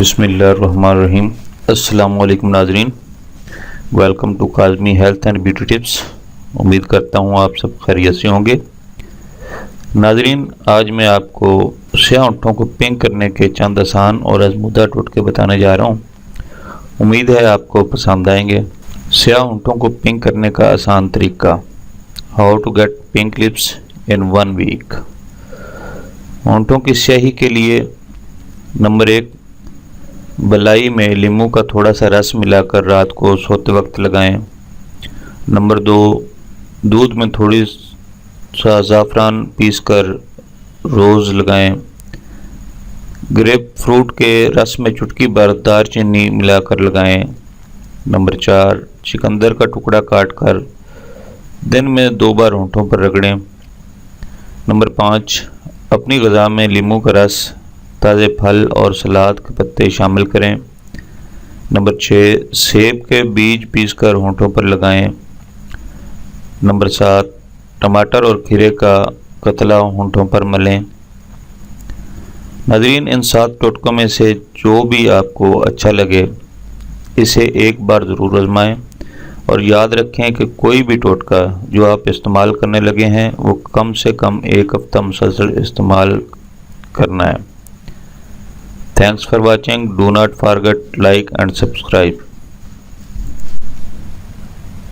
بسم اللہ الرحمن الرحیم۔ السلام علیکم ناظرین، welcome to Kazmi health and beauty tips. امید کرتا ہوں آپ سب خیریت سے ہوں گے۔ ناظرین، آج میں آپ کو سیاہ ہونٹوں کو پنک کرنے کے چند آسان اور آزمودہ ٹوٹکے بتانے جا رہا ہوں۔ امید ہے آپ کو پسند آئیں گے۔ سیاہ ہونٹوں کو پنک کرنے کا آسان طریقہ، how to get pink lips in 1 week. ہونٹوں کی سیاہی کے لیے نمبر 1، بلائی میں لیموں کا تھوڑا سا رس ملا کر رات کو سوتے وقت لگائیں۔ نمبر 2، دودھ میں تھوڑی سا زعفران پیس کر روز لگائیں۔ گریپ فروٹ کے رس میں چٹکی بھر دار چینی ملا کر لگائیں۔ نمبر 4، چقندر کا ٹکڑا کاٹ کر دن میں 2 بار ہونٹوں پر رگڑیں۔ نمبر 5، اپنی غذا میں لیموں کا رس، تازے پھل اور سلاد کے پتے شامل کریں۔ نمبر 6، سیب کے بیج پیس کر ہونٹوں پر لگائیں۔ نمبر 7، ٹماٹر اور کھیرے کا قطلہ ہونٹوں پر ملیں۔ ناظرین، ان 7 ٹوٹکوں میں سے جو بھی آپ کو اچھا لگے اسے ایک بار ضرور آزمائیں، اور یاد رکھیں کہ کوئی بھی ٹوٹکا جو آپ استعمال کرنے لگے ہیں وہ کم سے کم 1 ہفتہ مسلسل استعمال کرنا ہے۔ Thanks for watching. Do not forget like and subscribe.